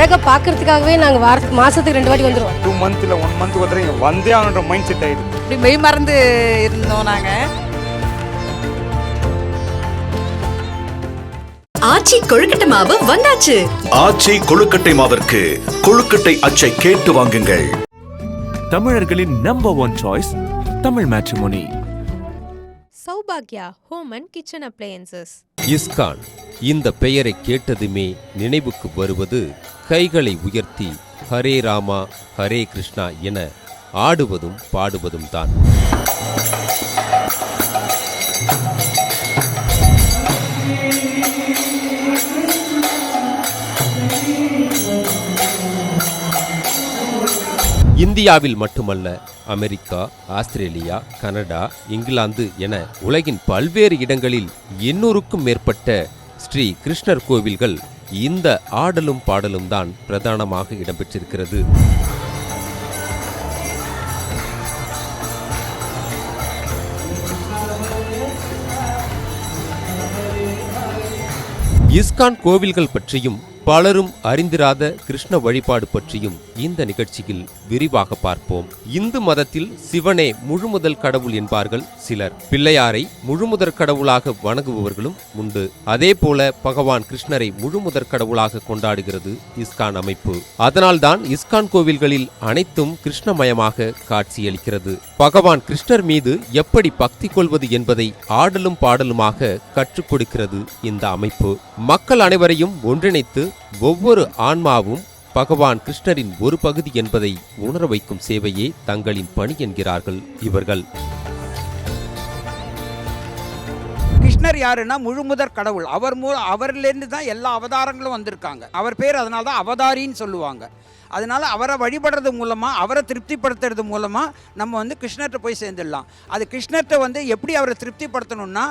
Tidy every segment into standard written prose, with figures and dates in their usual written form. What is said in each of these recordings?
அழகை பார்க்கறதுக்காகவே நாங்கள் மாதத்துக்கு 2 வாட்டி வந்துடுவோம். 2 month இல்லை 1 month வந்து இங்கே வந்தே ஆகணுன்ற மைண்ட் செட் ஆகிடுது. இப்படி மெய் மறந்து இருந்தோம் நாங்கள். ஆச்சி கொழுக்கட்டை மாவு வந்தாச்சு. ஆச்சி கொழுக்கட்டை மாவிற்கு கொழுக்கட்டை அச்சை கேட்டு வாங்குங்கள். தமிழர்களின் number 1 choice Tamil matrimony. Saubhagya home and kitchen appliances. ISKCON இந்த பெயரை கேட்டதுமே நினைவுக்கு வருவது கைகளை உயர்த்தி ஹரே ராமா ஹரே கிருஷ்ணா என ஆடுவதும் பாடுவதும் தான். இந்தியாவில் மட்டுமல்ல, அமெரிக்கா, ஆஸ்திரேலியா, கனடா, இங்கிலாந்து என உலகின் பல்வேறு இடங்களில் 800க்கும் மேற்பட்ட ஸ்ரீ கிருஷ்ணர் கோவில்கள் இந்த ஆடலும் பாடலும் தான் பிரதானமாக இடம்பெற்றிருக்கிறது. இஸ்கான் கோவில்கள் பற்றியும் பலரும் அறிந்திராத கிருஷ்ண வழிபாடு பற்றியும் இந்த நிகழ்ச்சியில் விரிவாக பார்ப்போம். இந்து மதத்தில் சிவனே முழுமுதல் கடவுள் என்பார்கள் சிலர். பிள்ளையாரை முழுமுதற் கடவுளாக வணங்குபவர்களும் உண்டு. அதே போல பகவான் கிருஷ்ணரை முழுமுதற் கடவுளாக கொண்டாடுகிறது இஸ்கான் அமைப்பு. அதனால்தான் இஸ்கான் கோவில்களில் அனைத்தும் கிருஷ்ணமயமாக காட்சியளிக்கிறது. பகவான் கிருஷ்ணர் மீது எப்படி பக்தி கொள்வது என்பதை ஆடலும் பாடலுமாக கற்றுக் கொடுக்கிறது இந்த அமைப்பு. மக்கள் அனைவரையும் ஒன்றிணைத்து ஒவ்வொரு ஆன்மாவும் பகவான் கிருஷ்ணரின் ஒரு பகுதி என்பதை உணர வைக்கும் சேவையே தங்களின் பணி என்கிறார்கள் இவர்கள். கிருஷ்ணர் யாருன்னா முழுமுதற் கடவுள். அவர்லேருந்து தான் எல்லா அவதாரங்களும் வந்திருக்காங்க. அவர் பேர் அதனால தான் அவதாரின்னு சொல்லுவாங்க. அதனால் அவரை வழிபடுறது மூலமாக, அவரை திருப்திப்படுத்துறது மூலமாக நம்ம வந்து கிருஷ்ணர்கிட்ட போய் சேர்ந்துடலாம். அது கிருஷ்ணர்கிட்ட எப்படி அவரை திருப்திப்படுத்தணும்னா,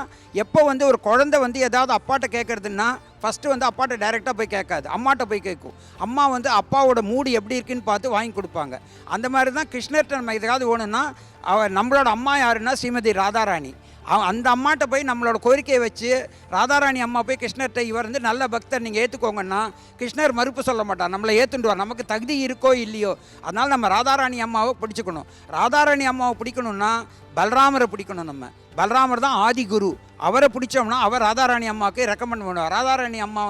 எப்போ ஒரு குழந்தை ஏதாவது அப்பாட்ட கேட்குறதுன்னா ஃபஸ்ட்டு அப்பாட்ட டைரெக்டாக போய் கேட்காது, அம்மாட்ட போய் கேட்கும். அம்மா அப்பாவோட மூடு எப்படி இருக்குன்னு பார்த்து வாங்கி கொடுப்பாங்க. அந்த மாதிரி தான் கிருஷ்ணர்கிட்ட நம்ம எதாவது வேணும்னா, நம்மளோட அம்மா யாருன்னா ஸ்ரீமதி ராதாராணி. அந்த அம்மாட்ட போய் நம்மளோட கோரிக்கையை வச்சு ராதாராணி அம்மா போய் கிருஷ்ணர்கிட்ட இவர் நல்ல பக்தர் நீங்கள் ஏற்றுக்கோங்கன்னா கிருஷ்ணர் மறுப்பு சொல்ல மாட்டார், நம்மளை ஏற்றுண்டுவார். நமக்கு தகுதி இருக்கோ இல்லையோ, அதனால் நம்ம ராதாராணி அம்மாவை பிடிச்சிக்கணும். ராதாராணி அம்மாவை பிடிக்கணும்னா பலராமரை பிடிக்கணும். நம்ம பலராமர் தான் ஆதி குரு. அவரை பிடிச்சோம்னா அவர் ராதாராணி அம்மாவுக்கு ரெக்கமெண்ட் பண்ணுவார். ராதாராணி அம்மா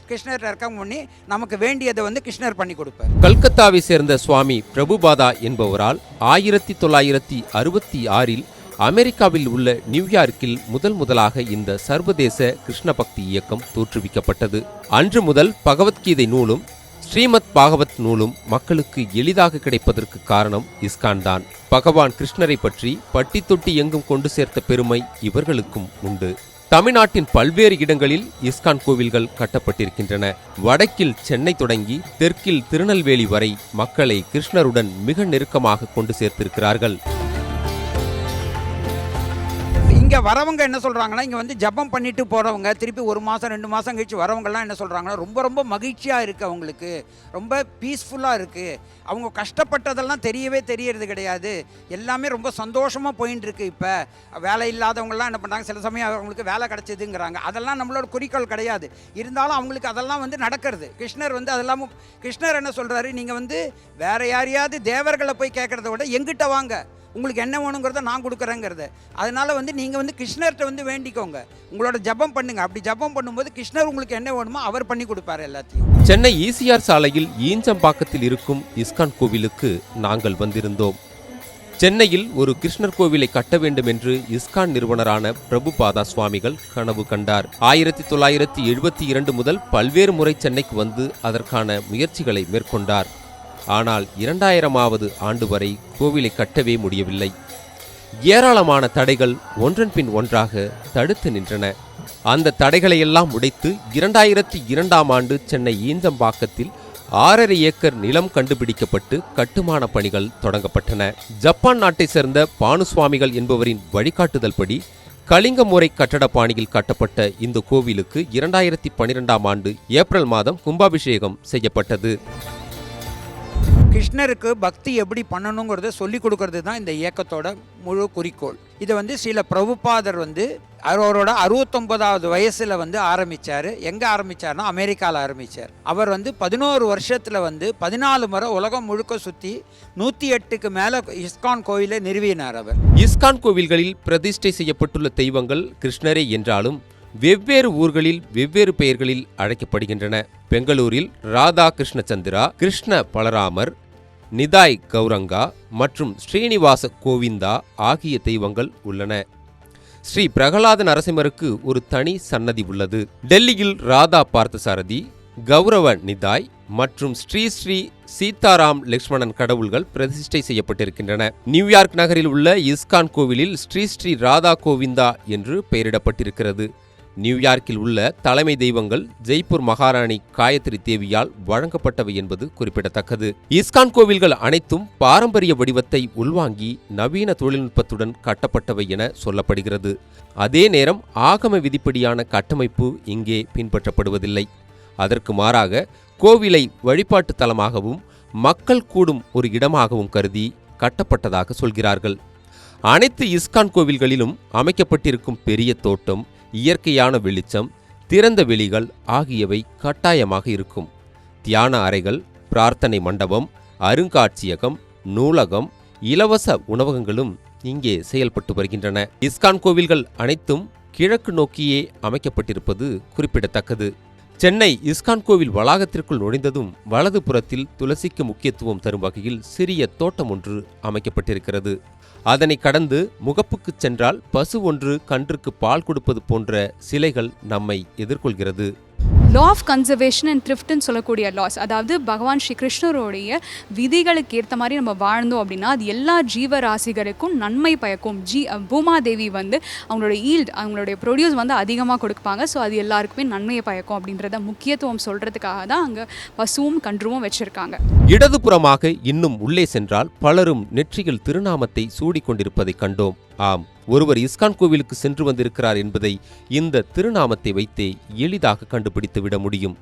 கிருஷ்ணர்கிட்ட ரெக்கமெண்ட் பண்ணி நமக்கு வேண்டியதை கிருஷ்ணர் பண்ணி கொடுப்பார். கல்கத்தாவை சேர்ந்த சுவாமி பிரபுபாதா என்பவரால் 1966 அமெரிக்காவில் உள்ள நியூயார்க்கில் முதலாக இந்த சர்வதேச கிருஷ்ண பக்தி இயக்கம் தோற்றுவிக்கப்பட்டது. அன்று முதல் பகவத்கீதை நூலும் ஸ்ரீமத் பாகவத் நூலும் மக்களுக்கு எளிதாக கிடைப்பதற்கு காரணம் இஸ்கான் தான். பகவான் கிருஷ்ணரை பற்றி பட்டி தொட்டி எங்கும் கொண்டு சேர்த்த பெருமை இவர்களுக்கும் உண்டு. தமிழ்நாட்டின் பல்வேறு இடங்களில் இஸ்கான் கோவில்கள் கட்டப்பட்டிருக்கின்றன. வடக்கில் சென்னை தொடங்கி தெற்கில் திருநெல்வேலி வரை மக்களை கிருஷ்ணருடன் மிக நெருக்கமாக கொண்டு சேர்த்திருக்கிறார்கள். இங்கே வரவங்க என்ன சொல்கிறாங்கன்னா, இங்கே ஜபம் பண்ணிட்டு போகிறவங்க திருப்பி 1 மாதம் 2 மாதம் கழிச்சு வரவங்கெல்லாம் என்ன சொல்கிறாங்கன்னா, ரொம்ப மகிழ்ச்சியாக இருக்குது, அவங்களுக்கு ரொம்ப பீஸ்ஃபுல்லாக இருக்குது, அவங்க கஷ்டப்பட்டதெல்லாம் தெரியறது கிடையாது, எல்லாமே ரொம்ப சந்தோஷமாக போயின்னு இருக்கு. இப்போ வேலை இல்லாதவங்கலாம் என்ன பண்ணுறாங்க, சில சமயம் அவங்களுக்கு வேலை கிடச்சிதுங்கிறாங்க. அதெல்லாம் நம்மளோட குறிக்கோள் கிடையாது. இருந்தாலும் அவங்களுக்கு அதெல்லாம் நடக்கிறது. கிருஷ்ணர் அதெல்லாம் கிருஷ்ணர் என்ன சொல்கிறாரு, நீங்கள் வேற யாரையாவது தேவர்களை போய் கேட்குறத விட எங்கிட்ட வாங்க, உங்களுக்கு என்ன வேணுங்கிறத நான் கொடுக்குறேங்கிறது. அதனால நீங்கள் கிருஷ்ணர்கிட்ட வேண்டிக்கோங்க, உங்களோட ஜபம் பண்ணுங்க. அப்படி ஜபம் பண்ணும்போது கிருஷ்ணர் உங்களுக்கு என்ன வேணுமோ அவர் பண்ணி கொடுப்பாரு எல்லாத்தையும். சென்னை ஈசிஆர் சாலையில் ஈஞ்சம்பாக்கத்தில் இருக்கும் இஸ்கான் கோவிலுக்கு நாங்கள் வந்திருந்தோம். சென்னையில் ஒரு கிருஷ்ணர் கோவிலை கட்ட வேண்டும் என்று இஸ்கான் நிறுவனரான பிரபுபாதா சுவாமிகள் கனவு கண்டார். 1972 முதல் பல்வேறு முறை சென்னைக்கு வந்து அதற்கான முயற்சிகளை மேற்கொண்டார். ஆனால் 2000வது ஆண்டு வரை கோவிலை கட்டவே முடியவில்லை. ஏராளமான தடைகள் ஒன்றன் பின் ஒன்றாக தடுத்து நின்றன. அந்த தடைகளையெல்லாம் உடைத்து 2002ஆம் ஆண்டு சென்னை ஈஞ்சம்பாக்கத்தில் 6.5 ஏக்கர் நிலம் கண்டுபிடிக்கப்பட்டு கட்டுமான பணிகள் தொடங்கப்பட்டன. ஜப்பான் நாட்டை சேர்ந்த பானுசுவாமிகள் என்பவரின் வழிகாட்டுதல் படி கலிங்க முறை கட்டட பாணியில் கட்டப்பட்ட இந்த கோவிலுக்கு 2012ஆம் ஆண்டு ஏப்ரல் மாதம் கும்பாபிஷேகம் செய்யப்பட்டது. கிருஷ்ணருக்கு பக்தி எப்படி பண்ணணுங்கிறத சொல்லி கொடுக்கறது தான் இந்த இயக்கத்தோட முழு குறிக்கோள். இதை சில பிரபுபாதர் அவரோட 69வது வயசில் ஆரம்பித்தார். எங்கே ஆரம்பித்தார்னா அமெரிக்காவில் ஆரம்பித்தார். அவர் 11 வருஷத்தில் 14 முறை உலகம் முழுக்க சுற்றி 108க்கு மேலே இஸ்கான் கோவிலை நிறுவினார் அவர். இஸ்கான் கோவில்களில் பிரதிஷ்டை செய்யப்பட்டுள்ள தெய்வங்கள் கிருஷ்ணரே என்றாலும் வெவ்வேறு ஊர்களில் வெவ்வேறு பெயர்களில் அழைக்கப்படுகின்றன. பெங்களூரில் ராதா கிருஷ்ணச்சந்திரா, கிருஷ்ண பலராமர், நிதாய் கௌரங்கா மற்றும் ஸ்ரீனிவாச கோவிந்தா ஆகிய தெய்வங்கள் உள்ளன. ஸ்ரீ பிரகலாத நரசிம்மருக்கு ஒரு தனி சன்னதி உள்ளது. டெல்லியில் ராதா பார்த்தசாரதி, கௌரவ நிதாய் மற்றும் ஸ்ரீ ஸ்ரீ சீதாராம் லக்ஷ்மணன் கடவுள்கள் பிரதிஷ்டை செய்யப்பட்டிருக்கின்றன. நியூயார்க் நகரில் உள்ள இஸ்கான் கோவிலில் ஸ்ரீ ஸ்ரீ ராதா கோவிந்தா என்று பெயரிடப்பட்டிருக்கிறது. நியூயார்க்கில் உள்ள தலைமை தெய்வங்கள் ஜெய்ப்பூர் மகாராணி காயத்ரி தேவியால் வழங்கப்பட்டவை என்பது குறிப்பிடத்தக்கது. இஸ்கான் கோவில்கள் அனைத்தும் பாரம்பரிய வடிவத்தை உள்வாங்கி நவீன தொழில்நுட்பத்துடன் கட்டப்பட்டவை என சொல்லப்படுகிறது. அதே நேரம் ஆகம விதிப்படியான கட்டமைப்பு இங்கே பின்பற்றப்படுவதில்லை. அதற்கு மாறாக கோவிலை வழிபாட்டு தலமாகவும் மக்கள் கூடும் ஒரு இடமாகவும் கருதி கட்டப்பட்டதாக சொல்கிறார்கள். அனைத்து இஸ்கான் கோவில்களிலும் அமைக்கப்பட்டிருக்கும் பெரிய தோட்டம், இயற்கையான வெளிச்சம், திறந்த வெளிகள் ஆகியவை கட்டாயமாக இருக்கும். தியான அறைகள், பிரார்த்தனை மண்டபம், அருங்காட்சியகம், நூலகம், இலவச உணவகங்களும் இங்கே செயல்பட்டு வருகின்றன. இஸ்கான் கோவில்கள் அனைத்தும் கிழக்கு நோக்கியே அமைக்கப்பட்டிருப்பது குறிப்பிடத்தக்கது. சென்னை இஸ்கான் கோவில் வளாகத்திற்குள் நுழைந்ததும் வலது புறத்தில் துளசிக்கு முக்கியத்துவம் தரும் வகையில் சிறிய தோட்டம் ஒன்று அமைக்கப்பட்டிருக்கிறது. அதனை கடந்து முகப்புக்குச் சென்றால் பசு ஒன்று கன்றுக்கு பால் கொடுப்பது போன்ற சிலைகள் நம்மை எதிர்கொள்கிறது. லா ஆஃப் கன்சர்வேஷன் அண்ட் த்ரிஃப்ட்னு சொல்லக்கூடிய லாஸ், அதாவது பகவான் ஸ்ரீ கிருஷ்ணருடைய விதிகளுக்கு ஏற்ற மாதிரி நம்ம வாழ்ந்தோம் அப்படின்னா அது எல்லா ஜீவராசிகளுக்கும் நன்மை பயக்கும். பூமாதேவி அவங்களோட ஈல்ட், அவங்களுடைய ப்ரொடியூஸ் அதிகமாக கொடுப்பாங்க. ஸோ அது எல்லாருக்குமே நன்மையை பயக்கும் அப்படின்றத முக்கியத்துவம் சொல்கிறதுக்காக தான் அங்கே பசுவும் கன்றுவும் வச்சுருக்காங்க. இடதுபுறமாக இன்னும் உள்ளே சென்றால் பலரும் நெற்றியில் திருநாமத்தை சூடிக்கொண்டிருப்பதை கண்டோம். ஆம், ஒருவர் இஸ்கான் கோவிலுக்கு சென்று வந்திருக்கிறார் என்பதை இந்த திருநாமத்தை வைத்தே எளிதாக கண்டுபிடித்து விட முடியும்.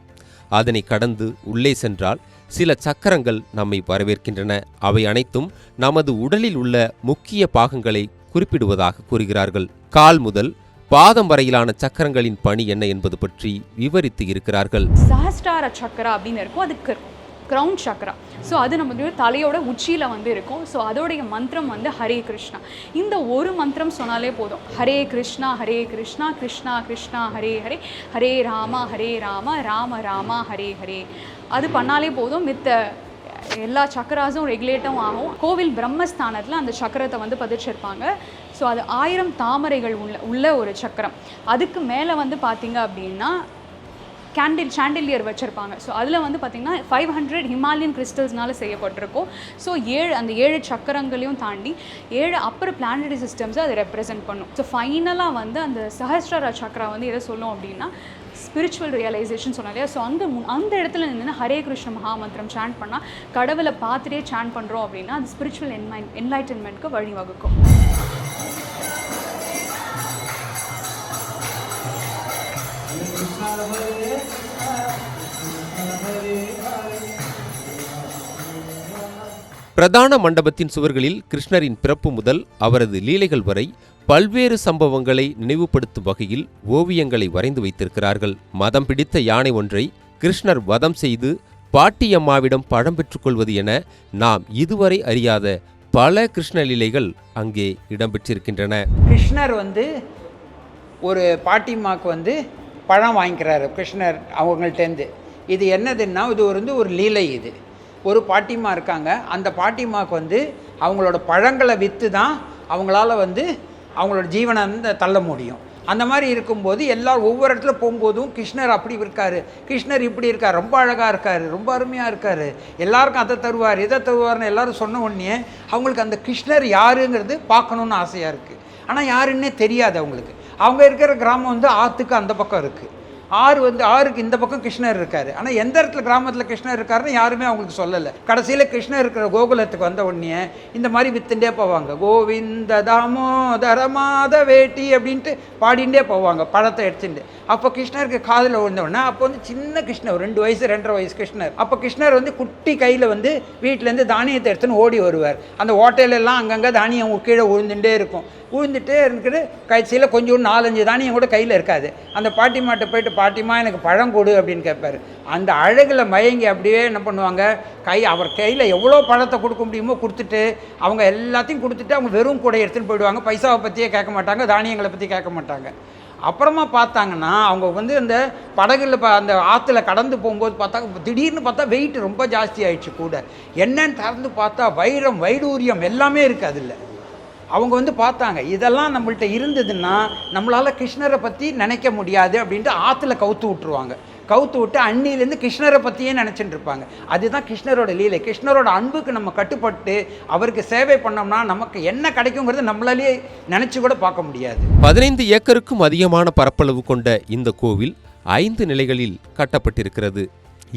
அதனை கடந்து உள்ளே சென்றால் சில சக்கரங்கள் நம்மை வரவேற்கின்றன. அவை அனைத்தும் நமது உடலில் உள்ள முக்கிய பாகங்களை குறிப்பிடுவதாக கூறுகிறார்கள். கால் முதல் பாதம் வரையிலான சக்கரங்களின் பணி என்ன என்பது பற்றி விவரித்து இருக்கிறார்கள். சஹஸ்ரார சக்கரா அப்படின்னு இருக்கும், அதுக்கு கிரவுண்ட் சக்கரா. ஸோ அது நம்ம தலையோட உச்சியில் இருக்கும். ஸோ அதோடைய மந்திரம் ஹரே கிருஷ்ணா. இந்த ஒரு மந்திரம் சொன்னாலே போதும். ஹரே கிருஷ்ணா கிருஷ்ணா கிருஷ்ணா ஹரே ஹரே, ஹரே ராமா ராம ராமா ஹரே ஹரே. அது பண்ணாலே போதும். மித்த எல்லா சக்கராஸும் ரெகுலேட்டும் ஆகும். கோவில் பிரம்மஸ்தானத்தில் அந்த சக்கரத்தை பதிச்சிருப்பாங்க. ஸோ அது 1000 தாமரைகள் உள்ள ஒரு சக்கரம். அதுக்கு மேலே பார்த்தீங்க அப்படின்னா சாண்டிலியர் வச்சுருப்பாங்க. ஸோ அதில் பார்த்திங்கன்னா 500 ஹிமாலயன் கிறிஸ்டல்ஸ்னால செய்யப்பட்டிருக்கும். ஸோ அந்த 7 சக்கரங்களையும் தாண்டி 7 அப்பர் பிளானட்டரி சிஸ்டம்ஸை அதை ரெப்ரசென்ட் பண்ணும். ஸோ ஃபைனலாக அந்த சஹஸ்ரார சக்கரா எதை சொல்லும் அப்படின்னா ஸ்பிரிச்சுவல் ரியலைசேஷன் சொன்னா இல்லையா. ஸோ அந்த இடத்துல நின்று ஹரே கிருஷ்ண மகாமந்திரம் சாண்ட் பண்ணால், கடவுளை பார்த்துட்டே சாண்ட் பண்ணுறோம் அப்படின்னா அது ஸ்பிரிச்சுவல் என்லைட்டன்மெண்ட்க்கு வழிவகுக்கும். பிரதான மண்டபத்தின் சுவர்களில் கிருஷ்ணரின் பிறப்பு முதல் அவரது லீலைகள் வரை பல்வேறு சம்பவங்களை நினைவுபடுத்தும் வகையில் ஓவியங்களை வரைந்து வைத்திருக்கிறார்கள். மதம் பிடித்த யானை ஒன்றை கிருஷ்ணர் வதம் செய்து பாட்டியம்மாவிடம் பழம் பெற்றுக்கொள்வது என நாம் இதுவரை அறியாத பல கிருஷ்ண லீலைகள் அங்கே இடம்பெற்றிருக்கின்றன. கிருஷ்ணர் ஒரு பாட்டிம்மாவுக்கு பழம் வாங்கிக்கிறாரு கிருஷ்ணர் அவங்கள்ட்டேருந்து. இது என்னதுன்னா இது ஒரு லீலை. இது ஒரு பாட்டிம்மா இருக்காங்க. அந்த பாட்டிம்மாவுக்கு அவங்களோட பழங்களை விற்று தான் அவங்களால அவங்களோட ஜீவனை தள்ள முடியும். அந்த மாதிரி இருக்கும்போது எல்லோரும் ஒவ்வொரு இடத்துல போகும்போதும் கிருஷ்ணர் அப்படி இருக்கார், கிருஷ்ணர் இப்படி இருக்கார், ரொம்ப அழகாக இருக்கார், ரொம்ப அருமையாக இருக்கார், எல்லாருக்கும் அதை தருவார் இதை தருவார்னு எல்லோரும் சொன்ன உடனே அவங்களுக்கு அந்த கிருஷ்ணர் யாருங்கிறது பார்க்கணுன்னு ஆசையாக இருக்குது. ஆனால் யாருன்னே தெரியாது அவங்களுக்கு. அவங்க இருக்கிற கிராமம் ஆற்றுக்கு அந்த பக்கம் இருக்குது. ஆறுக்கு இந்த பக்கம் கிருஷ்ணர் இருக்கார். ஆனால் எந்த இடத்துல கிராமத்தில் கிருஷ்ணர் இருக்காருன்னு யாருமே அவங்களுக்கு சொல்லலை. கடைசியில் கிருஷ்ணர் இருக்கிற கோகுலத்துக்கு வந்த உடனே இந்த மாதிரி வித்துண்டே போவாங்க. கோவிந்த தாமோதர மாதவேட்டி அப்படின்ட்டு பாடிண்டே போவாங்க பழத்தை எடுத்துட்டு. அப்போ கிருஷ்ணருக்கு காதில் விழுந்த உடனே அப்போ வந்து சின்ன கிருஷ்ணர் 2 வயசு 2.5 வயசு கிருஷ்ணர். அப்போ கிருஷ்ணர் வந்து குட்டி கையில் வந்து வீட்டிலேருந்து தானியத்தை எடுத்துன்னு ஓடி வருவார். அந்த ஓட்டையிலெல்லாம் அங்கங்கே தானியம் கீழே விழுந்துட்டே இருக்கும். விழுந்துட்டே இருக்குது. கடைசியில் கொஞ்சம் 4-5 தானியம் கூட கையில் இருக்காது. அந்த பாட்டிமாட்ட போயிட்டு, பாட்டிமா எனக்கு பழம் கொடு அப்படின்னு கேட்பார். அந்த அழகில் மயங்கி அப்படியே என்ன பண்ணுவாங்க, அவர் கையில் எவ்வளோ பழத்தை கொடுக்க முடியுமோ கொடுத்துட்டு அவங்க எல்லாத்தையும் கொடுத்துட்டு அவங்க வெறும் கூட எடுத்துன்னு போயிடுவாங்க. பைசாவை பற்றியே கேட்க மாட்டாங்க, தானியங்களை பற்றி கேட்க மாட்டாங்க. அப்புறமா பார்த்தாங்கன்னா அவங்க வந்து அந்த படகுல அந்த ஆற்றுல கடந்து போகும்போது பார்த்தா திடீர்னு பார்த்தா வெயிட் ரொம்ப ஜாஸ்தி ஆயிடுச்சு கூட. என்னன்னு திறந்து பார்த்தா வைரம் வைடூரியம் எல்லாமே இருக்குது அதில். அவங்க வந்து பார்த்தாங்க, இதெல்லாம் நம்மள்கிட்ட இருந்ததுன்னா நம்மளால் கிருஷ்ணரை பற்றி நினைக்க முடியாது அப்படின்ட்டு ஆற்றுல கவுத்து விட்டுருவாங்க. கவுத்து விட்டு அன்னிலேருந்து கிருஷ்ணரை பற்றியே நினச்சிட்டு இருப்பாங்க. அதுதான் கிருஷ்ணரோட லீலை. கிருஷ்ணரோட அன்புக்கு நம்ம கட்டுப்பட்டு அவருக்கு சேவை பண்ணோம்னா நமக்கு என்ன கிடைக்குங்கிறது நம்மளாலே நினச்சி கூட பார்க்க முடியாது. 15 ஏக்கருக்கும் அதிகமான பரப்பளவு கொண்ட இந்த கோவில் 5 நிலைகளில் கட்டப்பட்டிருக்கிறது.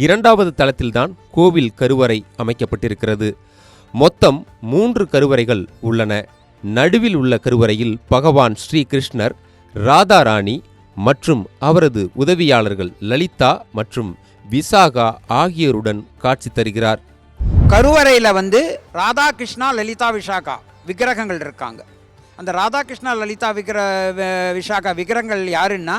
2வது தளத்தில்தான் கோவில் கருவறை அமைக்கப்பட்டிருக்கிறது. மொத்தம் 3 கருவறைகள் உள்ளன. நடுவில் உள்ள கருவறையில் பகவான் ஸ்ரீ கிருஷ்ணர், ராதாராணி மற்றும் அவரது உதவியாளர்கள் லலிதா மற்றும் விசாகா ஆகியோருடன் காட்சி தருகிறார். கருவறையில் வந்து ராதா கிருஷ்ணா லலிதா விசாகா விக்கிரகங்கள் இருக்காங்க. அந்த ராதா கிருஷ்ணா லலிதா விசாகா விக்கிரகங்கள் யாருன்னா,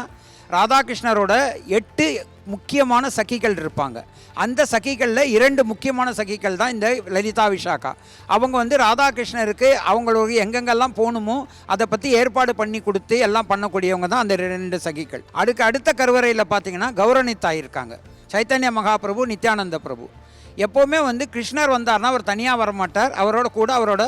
ராதாகிருஷ்ணரோட 8 முக்கியமான சகிகள் இருப்பாங்க. அந்த சகிகளில் 2 முக்கியமான சகிகள் தான் இந்த லலிதா விசாகா. அவங்க வந்து ராதாகிருஷ்ணருக்கு அவங்களுக்கு எங்கெங்கெல்லாம் போகணுமோ அதை பற்றி ஏற்பாடு பண்ணி கொடுத்து எல்லாம் பண்ணக்கூடியவங்க தான் அந்த 2 சகிகள். அடுத்த கருவறையில் பார்த்தீங்கன்னா கௌரணித்தாய் இருக்காங்க. சைத்தன்ய மகாபிரபு, நித்யானந்த பிரபு. எப்போவுமே வந்து கிருஷ்ணர் வந்தார்னா அவர் தனியாக வரமாட்டார், அவரோட கூட அவரோட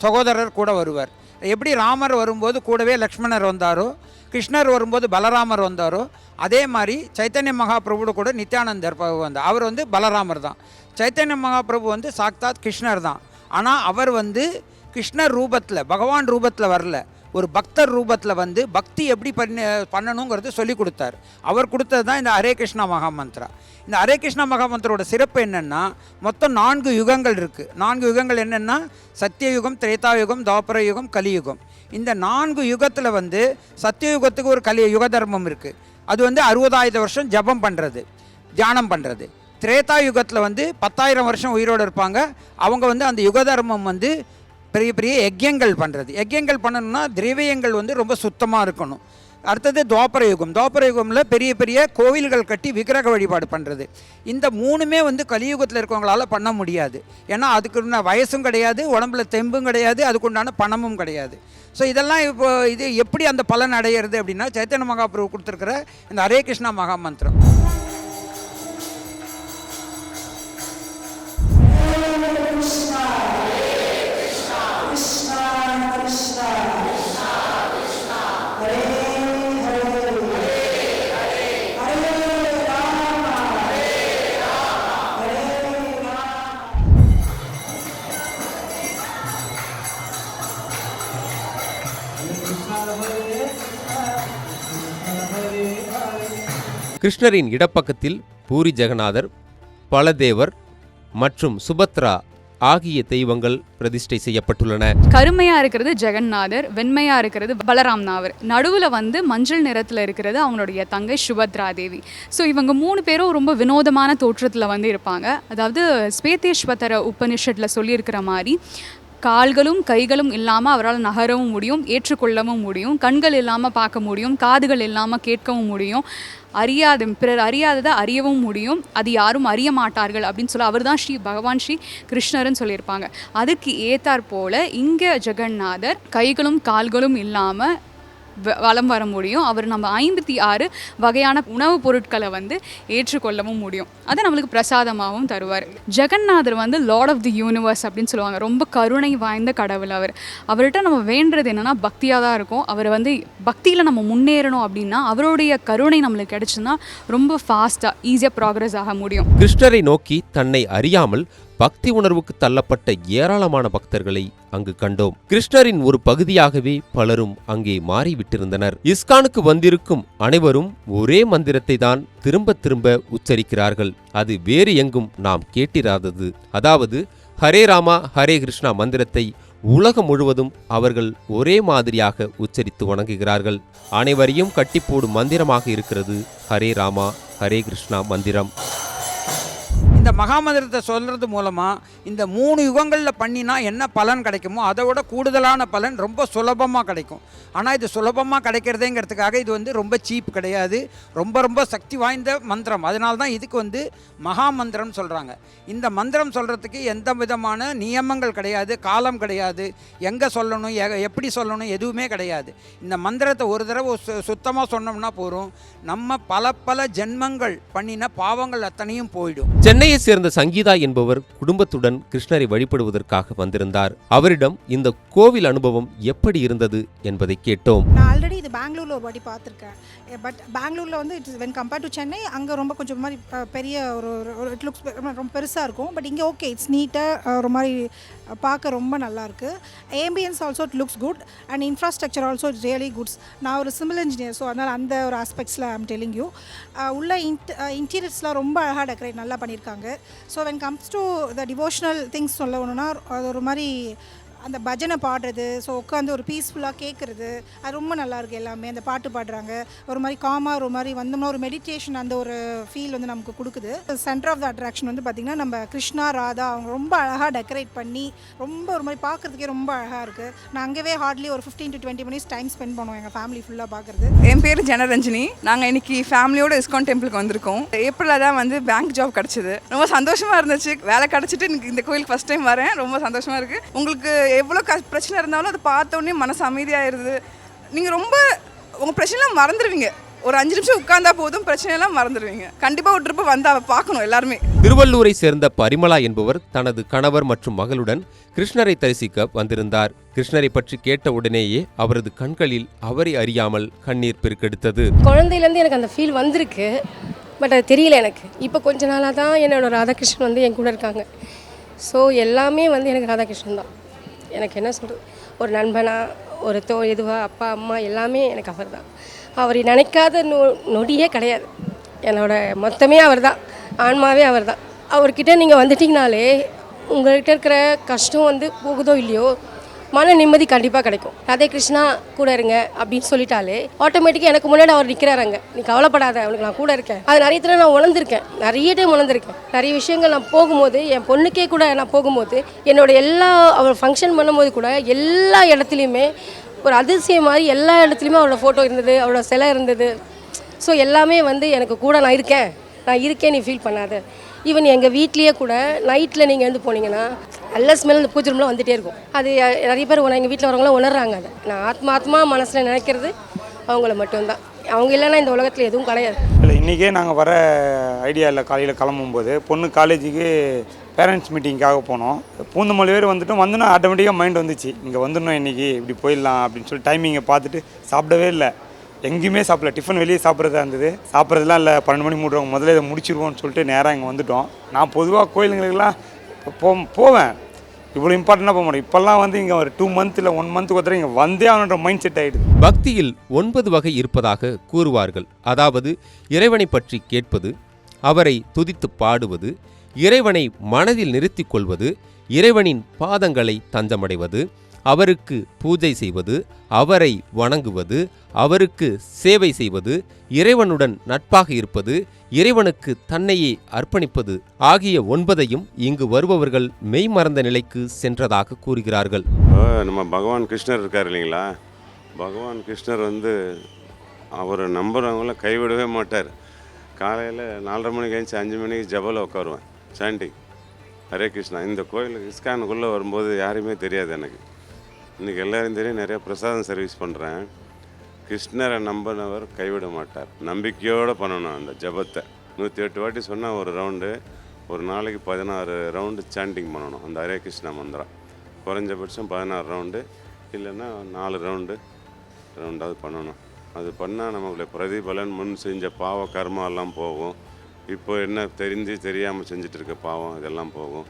சகோதரர் கூட வருவார். எப்படி ராமர் வரும்போது கூடவே லக்ஷ்மணர் வந்தாரோ, கிருஷ்ணர் வரும்போது பலராமர் வந்தாரோ, அதே மாதிரி சைத்தன்ய மகாபிரபு கூட நித்யானந்தர் வந்தார். அவர் வந்து பலராமர் தான். சைத்தன்ய மகாபிரபு வந்து சாக்தாத் கிருஷ்ணர் தான். ஆனால் அவர் வந்து கிருஷ்ணர் ரூபத்தில், பகவான் ரூபத்தில் வரல, ஒரு பக்தர் ரூபத்தில் வந்து பக்தி எப்படி பண்ணணுங்கிறது சொல்லி கொடுத்தார். அவர் கொடுத்தது தான் இந்த ஹரே கிருஷ்ணா மகாமந்திரா. இந்த ஹரே கிருஷ்ணா மகாமந்திரோட சிறப்பு என்னென்னா, மொத்தம் 4 யுகங்கள் இருக்குது. 4 யுகங்கள் என்னென்னா சத்தியயுகம், திரேதாயுகம், துவாபர யுகம், கலியுகம். இந்த 4 யுகத்தில் வந்து சத்தியயுகத்துக்கு ஒரு யுக தர்மம் இருக்குது. அது வந்து 60,000 வருஷம் ஜபம் பண்ணுறது, தியானம் பண்ணுறது. திரேதா யுகத்தில் வந்து 10,000 வருஷம் உயிரோடு இருப்பாங்க. அவங்க வந்து அந்த யுக தர்மம் வந்து பெரிய பெரிய யஜ்யங்கள் பண்ணுறது. யஜ்யங்கள் பண்ணணும்னா திரவியங்கள் வந்து ரொம்ப சுத்தமாக இருக்கணும். அடுத்தது துவாபர யுகம். துவாபர யுகமில் பெரிய பெரிய கோவில்கள் கட்டி விக்கிரக வழிபாடு பண்ணுறது. இந்த 3மே வந்து கலியுகத்தில் இருக்கவங்களால பண்ண முடியாது. ஏன்னா அதுக்குண்டான வயசும் கிடையாது, உடம்புல தெம்பும் கிடையாது, அதுக்குண்டான பணமும் கிடையாது. ஸோ இதெல்லாம் இப்போ இது எப்படி அந்த பலன் அடையிறது அப்படின்னா, சைத்தன்ய மகாபிரபு கொடுத்துருக்கிற இந்த ஹரே கிருஷ்ணா மகாமந்திரம். கிருஷ்ணரின் இடப்பக்கத்தில் பூரி ஜெகநாதர், பலதேவர் மற்றும் சுபத்ரா ஆகிய தெய்வங்கள் பிரதிஷ்டை செய்யப்பட்டுள்ளன. கருமையா இருக்கிறது ஜெகநாதர், வெண்மையா இருக்கிறது பலராம்நாதர், நடுவில் வந்து மஞ்சள் நிறத்தில் இருக்கிறது அவங்களுடைய தங்கை சுபத்ரா தேவி. ஸோ இவங்க 3 பேரும் ரொம்ப வினோதமான தோற்றத்தில் வந்து இருப்பாங்க. அதாவது ஸ்வேதேஸ்வதர உபனிஷத்தில் சொல்லியிருக்கிற மாதிரி கால்களும் கைகளும் இல்லாமல் அவரால் நகரவும் முடியும், ஏற்றுக்கொள்ளவும் முடியும், கண்கள் இல்லாமல் பார்க்க முடியும், காதுகள் இல்லாமல் கேட்கவும் முடியும், பிறர் அறியாததை அறியவும் முடியும், அது யாரும் அறிய மாட்டார்கள் அப்படின்னு சொல்லி அவர் தான் பகவான் ஸ்ரீ கிருஷ்ணர்னு சொல்லியிருப்பாங்க. அதுக்கு ஏத்தாற் போல் இங்கே ஜெகநாதர் கைகளும் கால்களும் இல்லாமல் வலம் வர முடியும். அவர் நம்ம 56 வகையான உணவுப் பொருட்களை வந்து ஏற்றுக்கொள்ளவும் முடியும். அதை நம்மளுக்கு பிரசாதமாகவும் தருவார். ஜெகநாதர் வந்து லார்ட் ஆஃப் தி யூனிவர்ஸ் அப்படின்னு சொல்லுவாங்க. ரொம்ப கருணை வாய்ந்த கடவுள் அவர். அவர்கிட்ட நம்ம வேண்டுறது என்னென்னா பக்தியாக தான் இருக்கும். அவர் வந்து பக்தியில் நம்ம முன்னேறணும் அப்படின்னா அவருடைய கருணை நம்மளுக்கு கிடைச்சுன்னா ரொம்ப ஃபாஸ்ட்டாக ஈஸியாக ப்ராக்ரஸ் ஆக முடியும். கிருஷ்ணரை நோக்கி தன்னை அறியாமல் பக்தி உணர்வுக்கு தள்ளப்பட்ட ஏராளமான பக்தர்களை அங்கு கண்டோம். கிருஷ்ணரின் ஒரு பகுதியாகவே பலரும் அங்கே மாறிவிட்டிருந்தனர். இஸ்கானுக்கு வந்திருக்கும் அனைவரும் ஒரே மந்திரத்தை தான் திரும்ப திரும்ப உச்சரிக்கிறார்கள். அது வேறு எங்கும் நாம் கேட்டிராதது. அதாவது ஹரே ராமா ஹரே கிருஷ்ணா மந்திரத்தை உலகம் முழுவதும் அவர்கள் ஒரே மாதிரியாக உச்சரித்து வணங்குகிறார்கள். அனைவரையும் கட்டிப்போடும் மந்திரமாக இருக்கிறது ஹரே ராமா ஹரே கிருஷ்ணா மந்திரம். இந்த மகாமந்திரத்தை சொல்கிறது மூலமாக இந்த 3 யுகங்களில் பண்ணினா என்ன பலன் கிடைக்குமோ அதை விட கூடுதலான பலன் ரொம்ப சுலபமாக கிடைக்கும். ஆனால் இது சுலபமாக கிடைக்கிறதேங்கிறதுக்காக இது வந்து ரொம்ப சீப் கிடையாது, ரொம்ப ரொம்ப சக்தி வாய்ந்த மந்திரம். அதனால தான் இதுக்கு மகாமந்திரம் சொல்கிறாங்க. இந்த மந்திரம் சொல்கிறதுக்கு எந்த விதமான நியமங்கள் கிடையாது, காலம் கிடையாது, எங்கே சொல்லணும் எப்படி சொல்லணும் எதுவுமே கிடையாது. இந்த மந்திரத்தை ஒரு தடவை சுத்தமாக சொன்னோம்னா போதும், நம்ம பல ஜென்மங்கள் பண்ணின பாவங்கள் அத்தனையும் போயிடும். சென்னையை சேர்ந்த சங்கீதா என்பவர் குடும்பத்துடன் கிருஷ்ணரை வழிபடுவதற்காக வந்திருந்தார். அவரிடம் இந்த கோவில் அனுபவம் எப்படி இருந்தது என்பதை கேட்டோம். நான் ஆல்ரெடி இது பெங்களூர்ல ஒரு வாட்டி பார்த்துருக்கேன். பட் பெங்களூர்ல it's when compared to Chennai அங்கே ரொம்ப கொஞ்சம் மாதிரி பெரிய ஒரு இட் லுக்ஸ் ரொம்ப பெருசாக இருக்கும். பட் இங்கே ஓகே, இட்ஸ் நீட்டாக ஒரு மாதிரி பார்க்க ரொம்ப நல்லா இருக்குது. Ambience also it looks good and infrastructure also it's really goods. நான் ஒரு சிவில் இன்ஜினியர், ஸோ அதனால் அந்த ஒரு ஆஸ்பெக்ட்ஸில் ஐம் டெல்லிங் யூ. உள்ள இன்டீரியர்ஸ்லாம் ரொம்ப அழகாக டெக்கரேட் நல்லா பண்ணியிருக்காங்க. So when comes to the devotional things சொல்லணும்னா அது ஒரு மாதிரி அந்த பஜனை பாடுறது, ஸோ உட்காந்து ஒரு பீஸ்ஃபுல்லாக கேட்குறது, அது ரொம்ப நல்லாயிருக்கு. எல்லாமே அந்த பாட்டு பாடுறாங்க, ஒரு மாதிரி காமாக ஒரு மாதிரி வந்தோம்னா ஒரு மெடிடேஷன் அந்த ஒரு ஃபீல் நமக்கு கொடுக்குது. சென்டர் ஆஃப் த அட்ராக்ஷன் பார்த்திங்கன்னா நம்ம கிருஷ்ணா ராதா அவங்க ரொம்ப அழகாக டெக்கரேட் பண்ணி ரொம்ப ஒரு மாதிரி பார்க்குறதுக்கே ரொம்ப அழகாக இருக்குது. நான் அங்கேயே ஹார்ட்லி ஒரு 15 to 20 minutes டைம் ஸ்பெண்ட் பண்ணுவோம் எங்கள் ஃபேமிலி ஃபுல்லாக பார்க்குறது. என் பேர் ஜனரஞ்சினி. நாங்கள் இன்னைக்கு ஃபேமிலியோட இஸ்கான் டெம்பிளுக்கு வந்திருக்கோம். ஏப்ரலில் தான் பேங்க் ஜாப் கிடச்சிது. ரொம்ப சந்தோஷமாக இருந்துச்சு. வேலை கிடச்சிட்டு எனக்கு இந்த கோயிலுக்கு ஃபஸ்ட் டைம் வரேன். ரொம்ப சந்தோஷமாக இருக்குது. உங்களுக்கு எவ்வளோ பிரச்சனை இருந்தாலும் அதை பார்த்தோன்னே மனசு அமைதியாகிடுது. நீங்கள் ரொம்ப உங்கள் பிரச்சனைலாம் மறந்துடுவீங்க. ஒரு 5 நிமிஷம் உட்கார்ந்தா போதும், பிரச்சனையெல்லாம் மறந்துடுவீங்க. கண்டிப்பாக ஒரு ட்ரிப்பு வந்து அவ பார்க்கணும் எல்லாருமே. திருவள்ளூரை சேர்ந்த பரிமளா என்பவர் தனது கணவர் மற்றும் மகளுடன் கிருஷ்ணரை தரிசிக்க வந்திருந்தார். கிருஷ்ணரை பற்றி கேட்ட உடனேயே அவரது கண்களில் அவரை அறியாமல் கண்ணீர் பெருக்கெடுத்தது. குழந்தையிலேருந்து எனக்கு அந்த ஃபீல் வந்திருக்கு, பட் அது தெரியல எனக்கு. இப்போ கொஞ்ச நாளாக தான் என்னோட ராதாகிருஷ்ணன் என் கூட இருக்காங்க. ஸோ எல்லாமே எனக்கு ராதாகிருஷ்ணன் தான். எனக்கு என்ன சொல்கிறது, ஒரு நண்பனா ஒரு இதுவாக அப்பா அம்மா எல்லாமே எனக்கு அவர் தான். அவர் நினைக்காத நொடியே கிடையாது. என்னோட மொத்தமே அவர் தான், ஆன்மாவே அவர் தான். அவர்கிட்ட நீங்கள் வந்துட்டிங்கனாலே உங்கள்கிட்ட இருக்கிற கஷ்டம் போகுதோ இல்லையோ மன நிம்மதி கண்டிப்பாக கிடைக்கும். ராதே கிருஷ்ணா கூட இருங்க அப்படின்னு சொல்லிட்டாலே ஆட்டோமேட்டிக்காக எனக்கு முன்னாடி அவர் நிற்கிறாங்க. நீ கவலைப்படாத, அவனுக்கு நான் கூட இருக்கேன். அது நிறைய தடவை நான் உணர்ந்திருக்கேன், நிறைய டைம் உணர்ந்திருக்கேன். நிறைய விஷயங்கள் நான் போகும்போது என் பொண்ணுக்கே கூட நான் போகும்போது என்னோட அவர் ஃபங்க்ஷன் பண்ணும்போது கூட எல்லா இடத்துலையுமே ஒரு அதிசயம் மாதிரி எல்லா இடத்துலையுமே அவரோட ஃபோட்டோ இருந்தது, அவரோட சிலை இருந்தது. ஸோ எல்லாமே எனக்கு கூட நான் இருக்கேன் நீ ஃபீல் பண்ணாத. ஈவன் எங்கள் வீட்லேயே கூட நைட்டில் நீங்கள் போனீங்கன்னா நல்ல ஸ்மெல் அந்த பூஜை ரூம்லாம் வந்துகிட்டே இருக்கும். அது நிறைய பேர் எங்கள் வீட்டில் வரவங்களாம் உணர்றாங்க. அதை நான் ஆத்மா மனசில் நினைக்கிறது அவங்கள மட்டும்தான். அவங்க இல்லைன்னா இந்த உலகத்தில் எதுவும் கிடையாது. இல்லை, இன்றைக்கே நாங்கள் வர ஐடியாவில் காலையில் கிளம்பும்போது பொண்ணு காலேஜுக்கு பேரண்ட்ஸ் மீட்டிங்காக போனோம். பூந்தமல்லி பேர் வந்தோன்னா ஆட்டோமேட்டிக்காக மைண்ட் வந்துச்சு, இங்கே வந்துடணும் இன்றைக்கி இப்படி போயிடலாம் அப்படின்னு சொல்லி டைமிங்கை பார்த்துட்டு சாப்பிடவே இல்லை, எங்கேயுமே சாப்பிடல. டிஃபன் வெளியே சாப்பிட்றதா இருந்தது, சாப்பிட்றதுலாம் இல்லை. 12 மணி மூடுறவங்க முதல்ல இதை முடிச்சிருவோம்னு சொல்லிட்டு நேராக இங்கே வந்துவிட்டோம். நான் பொதுவாக கோயிலுங்களுக்கெல்லாம் போவேன், இவ்வளோ இம்பார்ட்டண்டாக போக மாட்டேன். இப்போல்லாம் இங்கே ஒரு 2 month இல்லை 1 month ஒருத்தர் இங்கே வந்தே ஆகணுன்ற மைண்ட் செட் ஆகிடுது. பக்தியில் 9 வகை இருப்பதாக கூறுவார்கள். அதாவது இறைவனை பற்றி கேட்பது, அவரை துதித்து பாடுவது, இறைவனை மனதில் நிறுத்திக் கொள்வது, இறைவனின் பாதங்களை தஞ்சமடைவது, அவருக்கு பூஜை செய்வது, அவரை வணங்குவது, அவருக்கு சேவை செய்வது, இறைவனுடன் நட்பாக இருப்பது, இறைவனுக்கு தன்னையே அர்ப்பணிப்பது ஆகிய 9ஐயும் இங்கு வருபவர்கள் மெய்மறந்த நிலைக்கு சென்றதாக கூறுகிறார்கள். நம்ம பகவான் கிருஷ்ணர் இருக்கார் இல்லைங்களா, பகவான் கிருஷ்ணர் அவரை நம்புறவங்கள கைவிடவே மாட்டார். காலையில் 4:30 மணிக்கு எழுந்துச்சு 5 மணிக்கு ஜபல உட்காருவேன், சாண்டிங் ஹரே கிருஷ்ணா. இந்த கோயிலுக்கு இஸ்கானுக்குள்ளே வரும்போது யாருமே தெரியாது எனக்கு. இன்றைக்கி எல்லோரும் தெரியும், நிறைய பிரசாதம் சர்வீஸ் பண்ணுறேன். கிருஷ்ணரை நம்பினவர் கைவிட மாட்டார். நம்பிக்கையோடு பண்ணணும் அந்த ஜபத்தை. 108 வாட்டி சொன்னால் ஒரு ரவுண்டு, ஒரு நாளைக்கு 16 ரவுண்டு சாண்டிங் பண்ணணும் அந்த ஹரே கிருஷ்ணா மந்திரம். குறைஞ்சபட்சம் 16 ரவுண்டு, இல்லைன்னா 4 ரவுண்டாவது பண்ணணும். அது பண்ணால் நமக்குள்ள பிரதிபலன் முன் செஞ்ச பாவ கர்மா எல்லாம் போகும். இப்போ என்ன தெரிஞ்சு தெரியாமல் செஞ்சுட்டு இருக்க பாவம் இதெல்லாம் போகும்.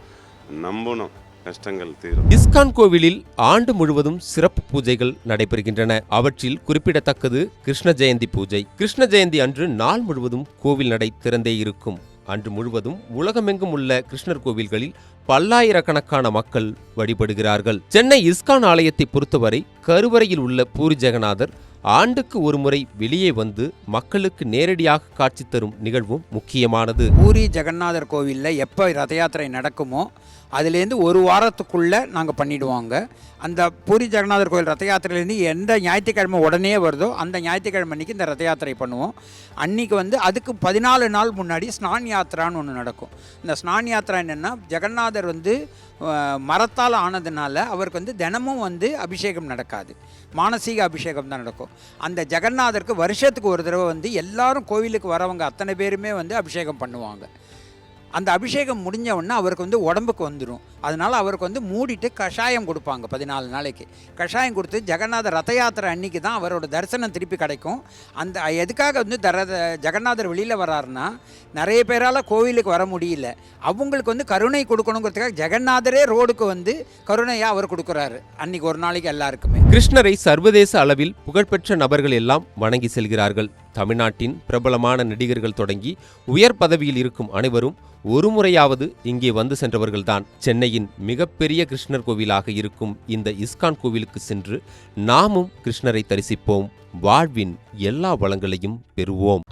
நம்பணும், கஷ்டங்கள் தீரும். இஸ்கான் கோவிலில் ஆண்டு முழுவதும் சிறப்பு பூஜைகள் நடைபெறுகின்றன. அவற்றில் குறிப்பிடத்தக்கது கிருஷ்ண ஜெயந்தி பூஜை. கிருஷ்ண ஜெயந்தி அன்று நாள் முழுவதும் கோவில் நடை திறந்தே இருக்கும். அன்று முழுவதும் உலகமெங்கும் உள்ள கிருஷ்ணர் கோவில்களில் பல்லாயிரக்கணக்கான மக்கள் வழிபடுகிறார்கள். சென்னை இஸ்கான் ஆலயத்தை பொறுத்தவரை கருவறையில் உள்ள பூரி ஜெகநாதர் ஆண்டுக்கு ஒரு முறை வெளியே வந்து மக்களுக்கு நேரடியாக காட்சி தரும் நிகழ்வும் முக்கியமானது. பூரி ஜெகநாதர் கோவிலில் எப்போ ரத யாத்திரை நடக்குமோ அதுலேருந்து ஒரு வாரத்துக்குள்ளே நாங்கள் பண்ணிவிடுவாங்க. அந்த பூரி ஜெகநாதர் கோவில் ரத யாத்திரையிலேருந்து எந்த ஞாயிற்றுக்கிழமை உடனே வருதோ அந்த ஞாயிற்றுக்கிழமை அன்றைக்கி இந்த ரத யாத்திரை பண்ணுவோம். அன்றைக்கி வந்து அதுக்கு 14 நாள் முன்னாடி ஸ்நான் யாத்திரான்னு ஒன்று நடக்கும். இந்த ஸ்நான் யாத்திரா என்னென்னா, ஜெகநாதர் வந்து மரத்தால் ஆனதுனால அவருக்கு வந்து தினமும் வந்து அபிஷேகம் நடக்காது, மானசீக அபிஷேகம் தான் நடக்கும். அந்த ஜெகநாதருக்கு வருஷத்துக்கு ஒரு தடவை வந்து எல்லாரும் கோவிலுக்கு வரவங்க அத்தனை பேருமே வந்து அபிஷேகம் பண்ணுவாங்க. அந்த அபிஷேகம் முடிஞ்ச உடனே அவருக்கு வந்து உடம்புக்கு வந்துடும். அதனால் அவருக்கு வந்து மூடிட்டு கஷாயம் கொடுப்பாங்க 14 நாளைக்கு. கஷாயம் கொடுத்து ஜெகநாதர் ரத யாத்திரை அன்றைக்கி தான் அவரோட தரிசனம் திருப்பி கிடைக்கும். அந்த எதுக்காக வந்து ஜெகநாதர் வெளியில் வராருன்னா, நிறைய பேரால் கோவிலுக்கு வர முடியல, அவங்களுக்கு வந்து கருணை கொடுக்கணுங்கிறதுக்காக ஜெகநாதரே ரோடுக்கு வந்து கருணையாக அவர் கொடுக்குறாரு அன்றைக்கி ஒரு நாளைக்கு எல்லாருக்குமே. கிருஷ்ணரை சர்வதேச அளவில் புகழ்பெற்ற நபர்கள் எல்லாம் வணங்கி செல்கிறார்கள். தமிழ்நாட்டின் பிரபலமான நடிகர்கள் தொடங்கி உயர் பதவியில் இருக்கும் அனைவரும் ஒரு முறையாவது இங்கே வந்து சென்றவர்கள்தான். சென்னையின் மிகப்பெரிய கிருஷ்ணர் கோவிலாக இருக்கும் இந்த இஸ்கான் கோவிலுக்கு சென்று நாமும் கிருஷ்ணரை தரிசிப்போம். வாழ்வின் எல்லா வளங்களையும் பெறுவோம்.